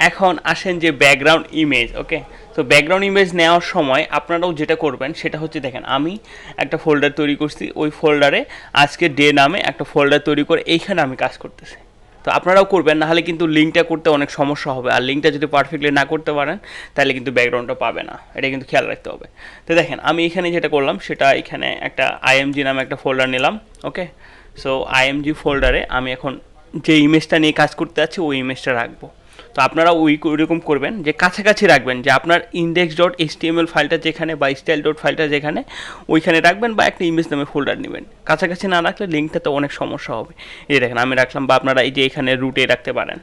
এখন আসেন যে ব্যাকগ্রাউন্ড ইমেজ। ওকে, তো ব্যাকগ্রাউন্ড ইমেজ নেওয়ার সময় আপনারাও যেটা করবেন সেটা হচ্ছে, দেখেন আমি একটা ফোল্ডার তৈরি করছি, ওই ফোল্ডারে আজকে ডে নামে একটা ফোল্ডার তৈরি করে এইখানে আমি কাজ করতেছি। তো আপনারাও করবেন, নাহলে কিন্তু লিঙ্কটা করতে অনেক সমস্যা হবে, আর লিঙ্কটা যদি পারফেক্টলি না করতে পারেন তাহলে কিন্তু ব্যাকগ্রাউন্ডটা পাবে না, এটা কিন্তু খেয়াল রাখতে হবে। তো দেখেন আমি এখানে যেটা করলাম সেটা, এখানে একটা আইএমজি নামে একটা ফোল্ডার নিলাম। ওকে, সো আইএমজি ফোল্ডারে আমি এখন যে ইমেজটা নিয়ে কাজ করতে যাচ্ছি ওই ইমেজটা রাখবো। তো আপনারা ওইরকম করবেন যে কাছাকাছি রাখবেন, যে আপনার ইন্ডেক্স ডট এইচটিএমএল ফাইলটা যেখানে বা স্টাইল ডট ফাইলটা যেখানে ওইখানে রাখবেন, বা একটা ইমেজ নামে ফোল্ডার নেবেন। কাছাকাছি না রাখলে লিঙ্কটাতে অনেক সমস্যা হবে। এই দেখেন আমি রাখলাম, বা আপনারা এই যে এখানে রুটে রাখতে পারেন।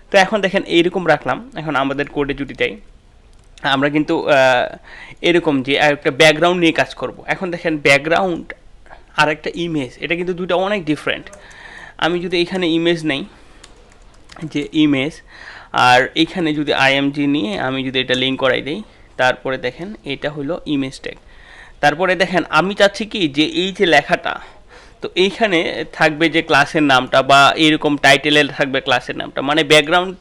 তো এখন দেখেন এইরকম রাখলাম। এখন আমাদের কোডে যদি যাই, আমরা কিন্তু এরকম যে একটা ব্যাকগ্রাউন্ড নিয়ে কাজ করব। এখন দেখেন ব্যাকগ্রাউন্ড আর একটা ইমেজ, এটা কিন্তু দুটো অনেক ডিফারেন্ট। আমি যদি এখানে ইমেজ নেই, যে ইমেজ, আর এইখানে যদি আইএমজি নিয়ে আমি যদি এটা লিঙ্ক করাই দিই, তারপরে দেখেন এটা হলো ইমেজ ট্যাগ। তারপরে দেখেন আমি চাচ্ছি কি যে এই যে লেখাটা, তো এইখানে থাকবে যে ক্লাসের নামটা, বা এরকম টাইটেলে থাকবে ক্লাসের নামটা, মানে ব্যাকগ্রাউন্ড,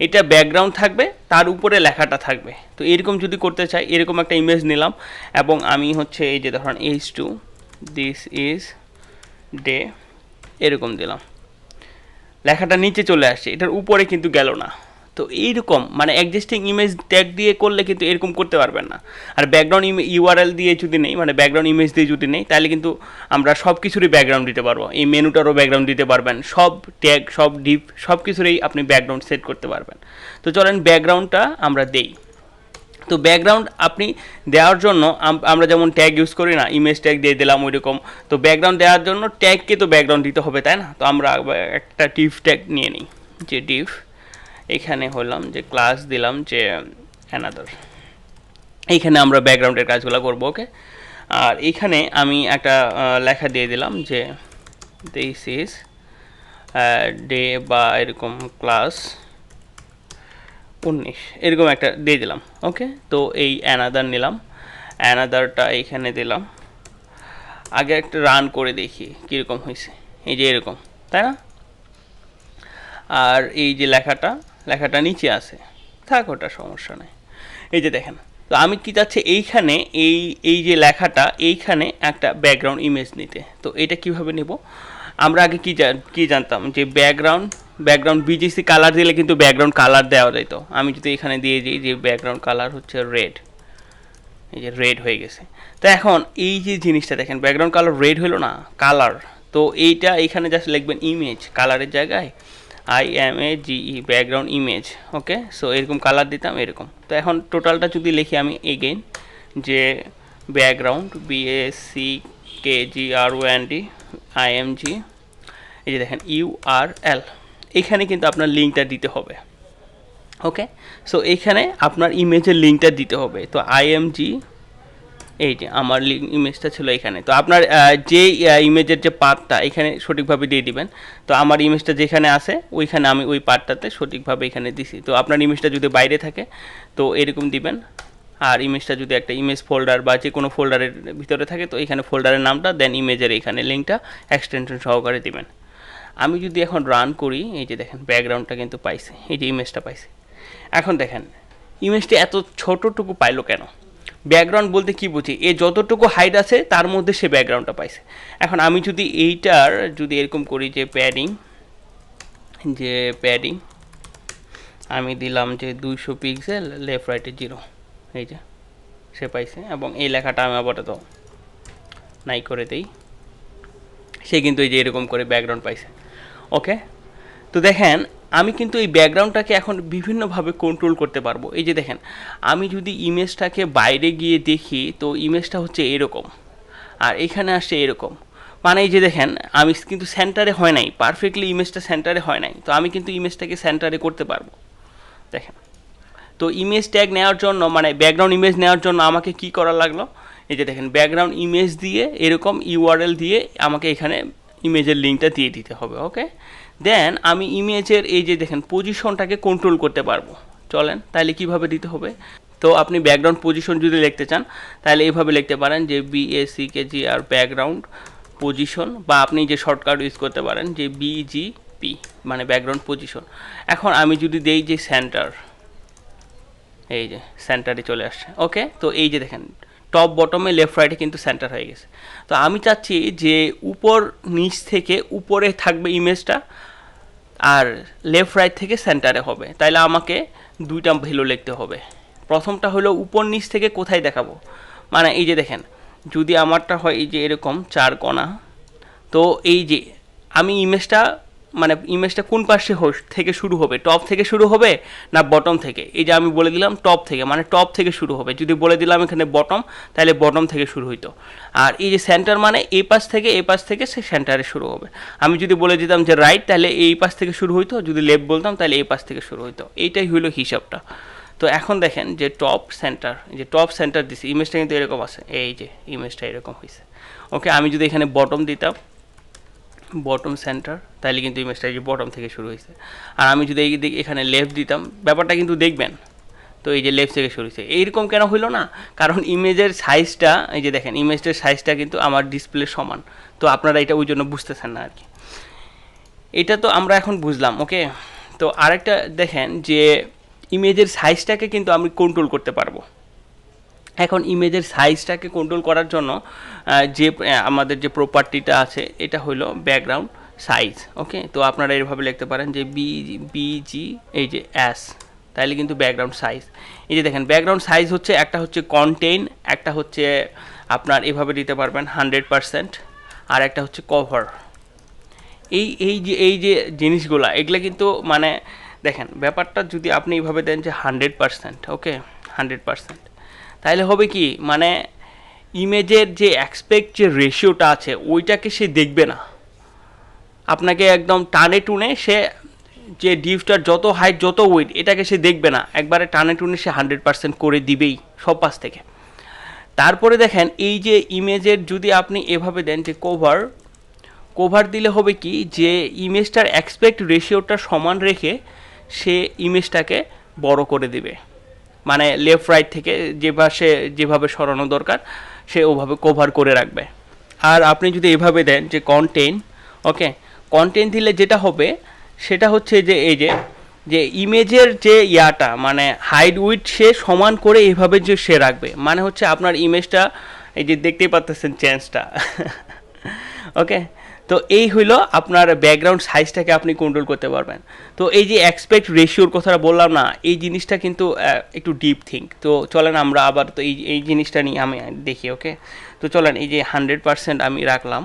এটা ব্যাকগ্রাউন্ড থাকবে, তার উপরে লেখাটা থাকবে। তো এরকম যদি করতে চাই, এরকম একটা ইমেজ নিলাম, এবং আমি হচ্ছে এই যে ধরেন H2 দিস ইজ ডে এরকম দিলাম, লেখাটা নিচে চলে আসছে, এটার উপরে কিন্তু গেল না। তো এইরকম মানে এক্সিস্টিং ইমেজ ট্যাগ দিয়ে করলে কিন্তু এরকম করতে পারবেন না। আর ব্যাকগ্রাউন্ড ইউআরএল দিয়ে যদি নেই, মানে ব্যাকগ্রাউন্ড ইমেজ দিয়ে যদি নেই, তাহলে কিন্তু আমরা সব কিছুরই ব্যাকগ্রাউন্ড দিতে পারবো। এই মেনুটারও ব্যাকগ্রাউন্ড দিতে পারবেন, সব ট্যাগ, সব ডিপ, সব কিছুরই আপনি ব্যাকগ্রাউন্ড সেট করতে পারবেন। তো চলেন ব্যাকগ্রাউন্ডটা আমরা দেই। তো ব্যাকগ্রাউন্ড আপনি দেওয়ার জন্য আমরা যেমন ট্যাগ ইউজ করি না, ইমেজ ট্যাগ দিয়ে দিলাম ওইরকম। তো ব্যাকগ্রাউন্ড দেওয়ার জন্য ট্যাগকে তো ব্যাকগ্রাউন্ড দিতে হবে, তাই না? তো আমরা একটা ডিভ ট্যাগ নিয়ে নিই, যে ডিভ, এখানে হলাম যে ক্লাস দিলাম যে অ্যানাদার, এইখানে আমরা ব্যাকগ্রাউন্ডের কাজগুলো করবো। ওকে, আর এইখানে আমি একটা লেখা দিয়ে দিলাম যে দিস ইজ ডে, বা এরকম ক্লাস 19 এরকম একটা দিয়ে দিলাম। ওকে, তো এই অ্যানাদার নিলাম, অ্যানাদারটা এইখানে দিলাম। আগে একটা রান করে দেখি কীরকম হয়েছে, এই যে এরকম, তাই না? আর এই যে লেখাটা নিচে আছে, থাক ওটা সমস্যা নেই। এই যে দেখেন, তো আমি কি চাচ্ছি এইখানে এই যে লেখাটা, এইখানে একটা ব্যাকগ্রাউন্ড ইমেজ নিতে। তো এটা কিভাবে নেব? আমরা আগে কি জানতাম যে ব্যাকগ্রাউন্ড বিজিসি কালার দিলে কিন্তু ব্যাকগ্রাউন্ড কালার দেওয়া যেত। আমি যদি এখানে দিয়ে দিই যে ব্যাকগ্রাউন্ড কালার হচ্ছে রেড, এই যে রেড হয়ে গেছে। তো এখন এই যে জিনিসটা দেখেন, ব্যাকগ্রাউন্ড কালার রেড হলো না, কালার। তো এইটা এখানে জাস্ট লিখবেন ইমেজ, কালারের জায়গায় IMAGE, ব্যাকগ্রাউন্ড ইমেজ। ওকে, সো এরকম কালার দিতাম এরকম। তো এখন টোটালটা যদি লিখি আমি এগেইন, যে ব্যাকগ্রাউন্ড BACKGROUND IMG, এই যে দেখেন URL, এখানে কিন্তু আপনার লিঙ্কটা দিতে হবে। ওকে, সো এইখানে আপনার ইমেজের লিঙ্কটা দিতে হবে। তো IMG, এই যে আমার ইমেজটা ছিল এখানে। তো আপনার যে ইমেজের যে পার্টটা এখানে সঠিকভাবে দিয়ে দিবেন। তো আমার ইমেজটা যেখানে আছে ওইখানে আমি ওই পার্টটাতে সঠিকভাবে এখানে দিছি। তো আপনার ইমেজটা যদি বাইরে থাকে তো এরকম দিবেন, আর ইমেজটা যদি একটা ইমেজ ফোল্ডার বা যে কোনো ফোল্ডারের ভিতরে থাকে তো এখানে ফোল্ডারের নামটা, দেন ইমেজের এখানে লিঙ্কটা এক্সটেনশন সহকারে দিবেন। আমি যদি এখন রান করি, এই যে দেখেন ব্যাকগ্রাউন্ডটা কিন্তু পাইছে, এই যে ইমেজটা পাইছে। এখন দেখেন ইমেজটি এত ছোটোটুকু পাইলো কেন? ব্যাকগ্রাউন্ড বলতে কি বুঝি, এ যতটুকু হাইট আছে তার মধ্যে সে ব্যাকগ্রাউন্ডটা পাইছে। এখন আমি যদি এইটার যদি এরকম করি যে প্যাডিং আমি দিলাম যে 200 পিক্সেল, লেফট রাইটে 0, এই যে সে পাইছে। এবং এই লেখাটা আমি আপাতত নাই করে দেই, সে কিন্তু এই যে এরকম করে ব্যাকগ্রাউন্ড পাইছে। ওকে, তো দেখেন আমি কিন্তু এই ব্যাকগ্রাউন্ডটাকে এখন বিভিন্নভাবে কন্ট্রোল করতে পারবো। এই যে দেখেন আমি যদি ইমেজটাকে বাইরে গিয়ে দেখি তো ইমেজটা হচ্ছে এরকম, আর এখানে আসছে এরকম। মানে এই যে দেখেন আমি কিন্তু সেন্টারে হয় নাই, পারফেক্টলি ইমেজটা সেন্টারে হয় নাই। তো আমি কিন্তু ইমেজটাকে সেন্টারে করতে পারবো। দেখেন, তো ইমেজ ট্যাগ নেওয়ার জন্য, মানে ব্যাকগ্রাউন্ড ইমেজ নেওয়ার জন্য আমাকে কি করা লাগলো? এই যে দেখেন ব্যাকগ্রাউন্ড ইমেজ দিয়ে এরকম URL দিয়ে আমাকে এখানে ইমেজের লিঙ্কটা দিয়ে দিতে হবে। ওকে, দেন আমি ইমেজের এই যে দেখেন পজিশনটাকে কন্ট্রোল করতে পারবো। চলেন তাহলে কিভাবে দিতে হবে? তো আপনি ব্যাকগ্রাউন্ড পজিশন যদি লিখতে চান তাহলে এইভাবে লিখতে পারেন যে BACKGR ব্যাকগ্রাউন্ড পজিশন, বা আপনি যে শর্টকাট ইউজ করতে পারেন যে BGP, মানে ব্যাকগ্রাউন্ড পজিশন। এখন আমি যদি দেই যে সেন্টার, এই যে সেন্টারে চলে আসছে। ওকে, তো এই যে দেখেন টপ বটমে লেফট রাইটে কিন্তু সেন্টার হয়ে গেছে। তো আমি চাচ্ছি যে উপর নিচ থেকে উপরে থাকবে ইমেজটা, আর লেফট রাইট থেকে সেন্টারে হবে। তাইলে আমাকে দুইটা ভ্যালু লিখতে হবে। প্রথমটা হলো উপর নিচ থেকে কোথায় দেখাবো, মানে এই যে দেখেন যদি আমারটা হয় এই যে এরকম 4 কোণা, তো এই যে আমি ইমেজটা মানে ইমেজটা কোন পাশে থেকে শুরু হবে, টপ থেকে শুরু হবে না বটম থেকে? এই যে আমি বলে দিলাম টপ থেকে, মানে টপ থেকে শুরু হবে। যদি বলে দিলাম এখানে বটম, তাহলে বটম থেকে শুরু হইতো। আর এই যে সেন্টার মানে এই পাশ থেকে সে সেন্টারে শুরু হবে। আমি যদি বলে দিতাম যে রাইট, তাহলে এই পাশ থেকে শুরু হইতো। যদি লেফট বলতাম তাহলে এই পাশ থেকে শুরু হইতো। এইটাই হইলো হিসাবটা। তো এখন দেখেন যে টপ সেন্টার, যে টপ সেন্টার দিছি, ইমেজটা কিন্তু এরকম আছে, এই যে ইমেজটা এরকম হয়েছে। ওকে, আমি যদি এখানে বটম দিতাম, বটম সেন্টার, তাহলে কিন্তু ইমেজটা এই যে বটম থেকে শুরু হয়েছে। আর আমি যদি এই দিকে এখানে লেফট দিতাম, ব্যাপারটা কিন্তু দেখবেন তো এই যে লেফট থেকে শুরু হয়েছে। এইরকম কেন হইলো না? কারণ ইমেজের সাইজটা, এই যে দেখেন ইমেজের সাইজটা কিন্তু আমার ডিসপ্লে সমান। তো আপনারা এটা ওই জন্য বুঝতেছেন না আর কি। এটা তো আমরা এখন বুঝলাম। ওকে, তো আরেকটা দেখেন যে ইমেজের সাইজটাকে কিন্তু আমি কন্ট্রোল করতে পারবো। এখন ইমেজের সাইজটাকে কন্ট্রোল করার জন্য যে আমাদের যে প্রপার্টিটা আছে এটা হলো ব্যাকগ্রাউন্ড সাইজ। ওকে, তো আপনারা এইভাবে লিখতে পারেন যে বিজি এই যে এস, তাহলে কিন্তু ব্যাকগ্রাউন্ড সাইজ। এই যে দেখেন ব্যাকগ্রাউন্ড সাইজ হচ্ছে একটা হচ্ছে কন্টেইন, একটা হচ্ছে আপনার এভাবে দিতে পারবেন 100%, আর একটা হচ্ছে কভার। এই যে জিনিসগুলা এগুলা কিন্তু মানে দেখেন ব্যাপারটা যদি আপনি এইভাবে দেন যে 100%, ওকে 100%, তাহলে হবে কি মানে ইমেজের যে অ্যাসপেক্ট যে রেশিওটা আছে ওইটাকে সে দেখবে না। আপনাকে একদম টানে টুনে সে যে ডিপটার যত হাইট যত ওয়েট এটাকে সে দেখবে না, একবারে টানে টুনে সে 100% করে দিবেই সব পাশ থেকে। তারপরে দেখেন এই যে ইমেজের যদি আপনি এভাবে দেন যে কোভার দিলে হবে কি যে ইমেজটার অ্যাসপেক্ট রেশিওটা সমান রেখে সে ইমেজটাকে বড় করে দিবে, মানে লেফট রাইট থেকে যেভাবে সরানো দরকার সে ওভাবে কভার করে রাখবে। আর আপনি যদি এভাবে দেন যে কন্টেন্ট, ওকে কন্টেন্ট দিলে যেটা হবে সেটা হচ্ছে যে এই যে ইমেজের যে ইয়াটা মানে হাইট উইথ সে সমান করে এইভাবে যে সে রাখবে, মানে হচ্ছে আপনার ইমেজটা এই যে দেখতেই পাচ্ছেন চেঞ্জটা ওকে। তো এই হইলো আপনার ব্যাকগ্রাউন্ড সাইজটাকে আপনি কন্ট্রোল করতে পারবেন। তো এই যে এক্সপেক্ট রেশিওর কথাটা বললাম না, এই জিনিসটা কিন্তু একটু ডিপ থিঙ্ক। তো চলেন আমরা আবার তো এই জিনিসটা নিয়ে আমি দেখি। ওকে, তো চলেন এই যে 100% আমি রাখলাম,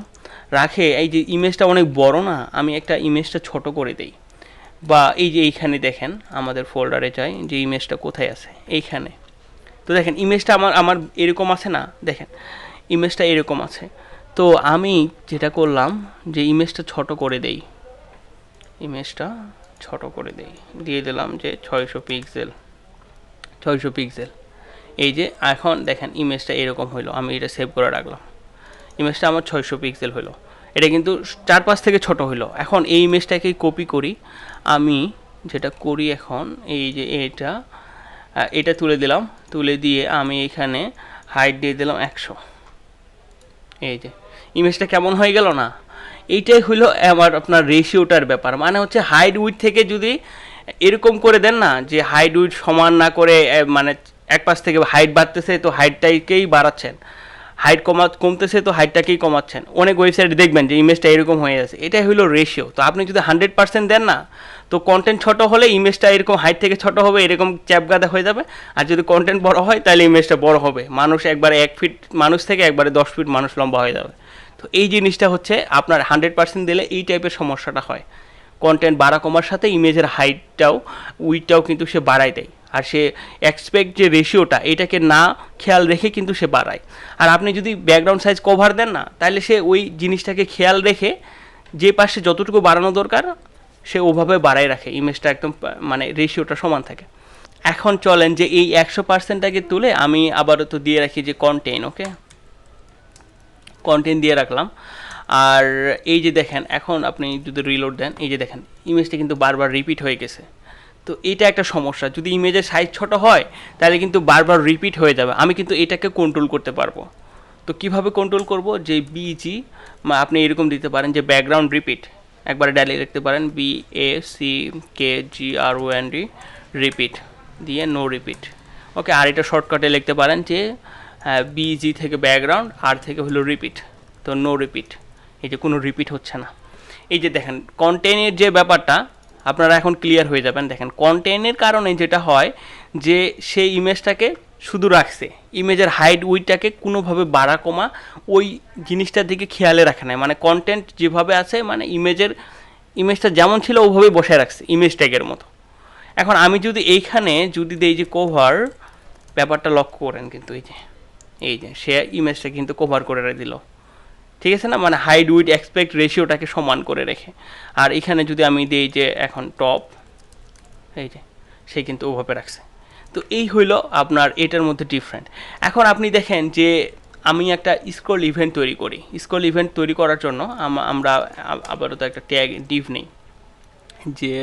রাখে এই যে ইমেজটা অনেক বড় না, আমি একটা ইমেজটা ছোট করে দেই। বা এই যে এইখানে দেখেন আমাদের ফোল্ডারে যাই যে ইমেজটা কোথায় আছে এইখানে। তো দেখেন ইমেজটা আমার এরকম আছে না, দেখেন ইমেজটা এরকম আছে। তো আমি যেটা করলাম যে ইমেজটা ছোট করে দেই, ইমেজটা ছোট করে দেই, দিয়ে দিলাম যে 600 পিক্সেল। এই যে এখন দেখেন ইমেজটা এরকম হইলো, আমি এটা সেভ করে রাখলাম, ইমেজটা আমার 600 পিক্সেল হইলো। এটা কিন্তু 4-5 থেকে ছোট হইলো। এখন এই ইমেজটাকে কপি করি, আমি যেটা করি এখন এই যে এটা তুলে দিলাম, তুলে দিয়ে আমি এখানে হাইট দিয়ে দিলাম 100। এই যে ইমেজটা কেমন হয়ে গেল না? এইটাই হলো আমার আপনার রেশিওটার ব্যাপার, মানে হচ্ছে হাইট উইথ থেকে যদি এরকম করে দেন না যে হাইট উইথ সমান না করে মানে এক পাশ থেকে হাইট বাড়তেছে তো হাইটটাকেই বাড়াচ্ছেন, হাইট কমতেছে তো হাইটটাকেই কমাচ্ছেন। অনেক ওয়েবসাইটে দেখবেন যে ইমেজটা এরকম হয়ে আছে, এটাই হলো রেশিও। তো আপনি যদি 100% দেন না, তো কন্টেন্ট ছোট হলে ইমেজটা এরকম হাইট থেকে ছোট হবে, এরকম চ্যাপগাদা হয়ে যাবে। আর যদি কন্টেন্ট বড় হয় তাহলে ইমেজটা বড় হবে, মানুষ একবারে 1 ফিট মানুষ থেকে একবারে 10 ফিট মানুষ লম্বা হয়ে যাবে। তো এই জিনিসটা হচ্ছে আপনার 100% দিলে এই টাইপের সমস্যাটা হয়। কন্টেন্ট বাড়া কমার সাথে ইমেজের হাইটটাও উইথটাও কিন্তু সে বাড়ায় দেয়, আর সে এক্সপেক্ট যে রেশিওটা এটাকে না খেয়াল রেখে কিন্তু সে বাড়ায়। আর আপনি যদি ব্যাকগ্রাউন্ড সাইজ কভার দেন না, তাহলে সে ওই জিনিসটাকে খেয়াল রেখে যে পাশে যতটুকু বাড়ানো দরকার সে ওভাবে বাড়ায় রাখে, ইমেজটা একদম মানে রেশিওটা সমান থাকে। এখন চলেন যে এই 100%টাকে তুলে আমি আবারও তো দিয়ে রাখি যে কন্টেন্ট। ওকে, কন্টেন্ট দিয়ে রাখলাম। আর এই যে দেখেন এখন আপনি যদি রিলোড দেন, এই যে দেখেন ইমেজটা কিন্তু বারবার রিপিট হয়ে গেছে। তো এটা একটা সমস্যা, যদি ইমেজের সাইজ ছোট হয় তাহলে কিন্তু বারবার রিপিট হয়ে যাবে। আমি কিন্তু এটাকে কন্ট্রোল করতে পারবো। তো কিভাবে কন্ট্রোল করব, যে বিজি আপনি এরকম দিতে পারেন যে ব্যাকগ্রাউন্ড রিপিট, একবারে ডাইলে লিখতে পারেন BACKGROUND রিপিট দিয়ে নো রিপিট। ওকে, আর এটা শর্টকাটে লিখতে পারেন যে বিজি থেকে ব্যাকগ্রাউন্ড, আর থেকে হলো রিপিট, তো নো রিপিট, এই যে কোনো রিপিট হচ্ছে না। এই যে দেখেন কন্টেন্টের যে ব্যাপারটা আপনারা এখন ক্লিয়ার হয়ে যাবেন। দেখেন কন্টেন্টের কারণে যেটা হয় যে সেই ইমেজটাকে শুধু রাখছে, ইমেজের হাইট উইডটাকে কোনোভাবে বাড়া কমা ওই জিনিসটার দিকে খেয়ালে রাখে না, মানে কন্টেন্ট যেভাবে আছে মানে ইমেজটা যেমন ছিল ওভাবেই বসায় রাখছে ইমেজ ট্যাগের মতো। এখন আমি যদি এইখানে যদি এই যে কভার ব্যাপারটা লক্ষ্য করেন, কিন্তু এই যে সে ইমেজটা কিন্তু কভার করে দিল, ঠিক আছে না, মানে হাইড উইড এক্সপেক্ট রেশিওটাকে সমান করে রেখে। আর এখানে যদি আমি দিই যে এখন টপ, এই যে সে কিন্তু ওভাবে রাখছে। তো এই হইলো আপনার এটার মধ্যে ডিফারেন্ট। এখন আপনি দেখেন যে আমি একটা স্ক্রল ইভেন্ট তৈরি করি, স্ক্রল ইভেন্ট তৈরি করার জন্য আমরা আবারও তো একটা ট্যাগ ডিভ নিই, যে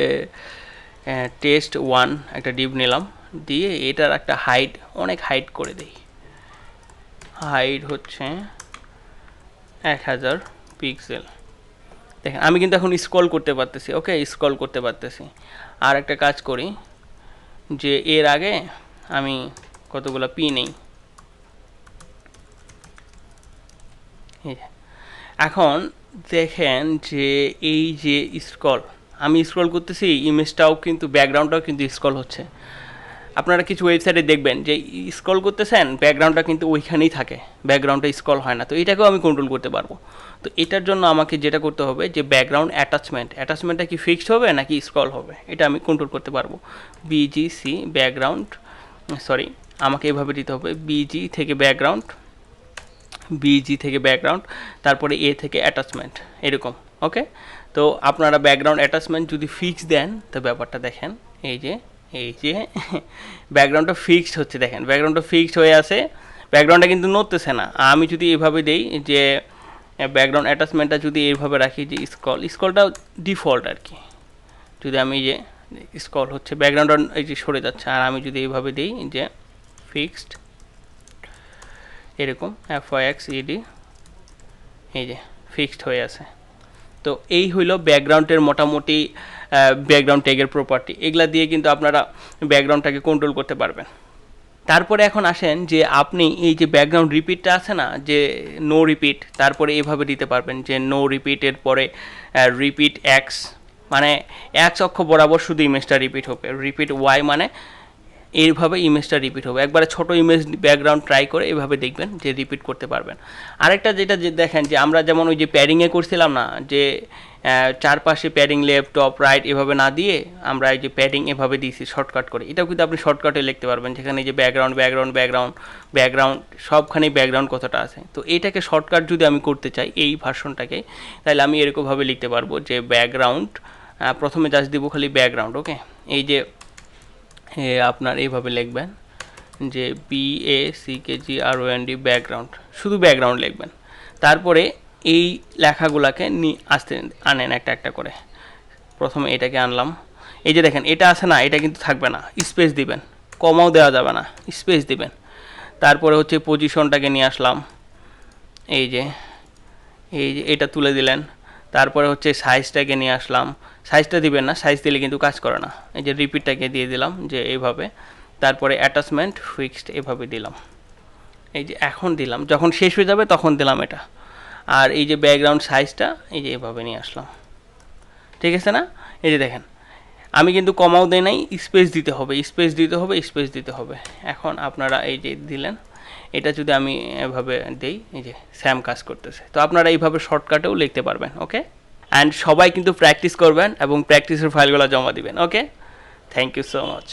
টেস্ট 1 একটা ডিভ নিলাম, দিয়ে এটার একটা হাইট অনেক হাইট করে দেই, হাইট হচ্ছে 1000 পিক্সেল। দেখেন আমি কিন্তু এখন স্ক্রল করতে পারতেছি, ওকে স্ক্রল করতে পারতেছি। আর একটা কাজ করি যে এর আগে আমি কতগুলো পি নেই, এখন দেখেন যে এই যে স্ক্রল আমি স্ক্রল করতেছি, ইমেজটাও কিন্তু ব্যাকগ্রাউন্ডটাও কিন্তু স্ক্রল হচ্ছে। আপনারা কিছু ওয়েবসাইটে দেখবেন যে স্ক্রল করতেছেন ব্যাকগ্রাউন্ডটা কিন্তু ওইখানেই থাকে, ব্যাকগ্রাউন্ডটা স্ক্রল হয় না। তো এটাকেও আমি কন্ট্রোল করতে পারবো। তো এটার জন্য আমাকে যেটা করতে হবে যে ব্যাকগ্রাউন্ড অ্যাটাচমেন্টটা কি ফিক্সড হবে নাকি স্ক্রল হবে, এটা আমি কন্ট্রোল করতে পারবো। বিজিসি ব্যাকগ্রাউন্ড, সরি আমাকে এভাবে দিতে হবে, বিজি থেকে ব্যাকগ্রাউন্ড, তারপরে এ থেকে অ্যাটাচমেন্ট, এরকম। ওকে, তো আপনারা ব্যাকগ্রাউন্ড অ্যাটাচমেন্ট যদি ফিক্স দেন তো ব্যাপারটা দেখেন এই যে ব্যাকগ্রাউন্ডটা ফিক্সড হচ্ছে, দেখেন ব্যাকগ্রাউন্ডটা ফিক্সড হয়ে আছে, ব্যাকগ্রাউন্ডটা কিন্তু নড়তেছে না। আমি যদি এভাবে দেই যে ব্যাকগ্রাউন্ড অ্যাটাচমেন্টটা যদি এইভাবে রাখি যে স্ক্রলটা ডিফল্ট আর কি, যদি আমি যে স্ক্রল হচ্ছে ব্যাকগ্রাউন্ডটা এই যে সরে যাচ্ছে, আর আমি যদি এইভাবে দিই যে ফিক্সড এরকম FYXED, এই যে ফিক্সড হয়ে আছে। তো এই হইল ব্যাকগ্রাউন্ডের মোটামুটি ব্যাকগ্রাউন্ড ট্যাগের প্রপার্টি, এগুলা দিয়ে কিন্তু আপনারা ব্যাকগ্রাউন্ডটাকে কন্ট্রোল করতে পারবেন। তারপরে এখন আসেন যে আপনি এই যে ব্যাকগ্রাউন্ড রিপিটটা আছে না, যে নো রিপিট, তারপরে এভাবে দিতে পারবেন যে নো রিপিটের পরে রিপিট এক্স, মানে এক্স অক্ষ বরাবর শুধু ইমেজটা রিপিট হবে, রিপিট ওয়াই মানে এইভাবে ইমেজটা রিপিট হবে। একবারে ছোট ইমেজ ব্যাকগ্রাউন্ড ট্রাই করে এভাবে দেখবেন যে রিপিট করতে পারবেন। আরেকটা যেটা যে দেখেন যে আমরা যেমন ওই যে প্যাডিংয়ে করছিলাম না, যে চারপাশে প্যাডিং লেফট টপ রাইট এভাবে না দিয়ে আমরা এই যে প্যাডিং এভাবে দিয়েছি শর্টকাট করে, এটাও কিন্তু আপনি শর্টকাটে লিখতে পারবেন, যেখানে এই যে ব্যাকগ্রাউন্ড সবখানেই ব্যাকগ্রাউন্ড কথাটা আছে। তো এইটাকে শর্টকাট যদি আমি করতে চাই এই ভার্সনটাকে, তাহলে আমি এরকমভাবে লিখতে পারবো যে ব্যাকগ্রাউন্ড, প্রথমে জাস্ট দিব খালি ব্যাকগ্রাউন্ড, ওকে, এই যে আপনার এইভাবে লিখবেন যে BACKGROUND ব্যাকগ্রাউন্ড, শুধু ব্যাকগ্রাউন্ড লিখবেন। তারপরে এই লেখাগুলোকে আসতে আনেন একটা একটা করে, প্রথমে এটাকে আনলাম, এই যে দেখেন এটা আছে না, এটা কিন্তু থাকবে না, স্পেস দিবেন, কমাও দেওয়া যাবে না, স্পেস দিবেন। তারপরে হচ্ছে পজিশনটাকে নিয়ে আসলাম, এই যে এটা তুলে দিলেন। তারপরে হচ্ছে সাইজটাকে নিয়ে আসলাম, সাইজটা দিবেন না, সাইজ দিলে কিন্তু কাজ করে না। এই যে রিপিটটাকে দিয়ে দিলাম যে এইভাবে, তারপরে অ্যাটাচমেন্ট ফিক্সড এভাবে দিলাম, এই যে এখন দিলাম, যখন শেষ হয়ে যাবে তখন দিলাম এটা। আর এই যে ব্যাকগ্রাউন্ড সাইজটা এই যে এভাবে নিয়ে আসলাম, ঠিক আছে না। এই যে দেখেন আমি কিন্তু কমাও দেই নাই, স্পেস দিতে হবে। এখন আপনারা এই যে দিলেন, এটা যদি আমি এভাবে দেই, এই যে স্যাম কাজ করতেছে। তো আপনারা এইভাবে শর্টকাটেও লিখতে পারবেন, ওকে। অ্যান্ড সবাই কিন্তু প্র্যাকটিস করবেন এবং প্র্যাকটিসের ফাইলগুলো জমা দিবেন, okay. Thank you so much.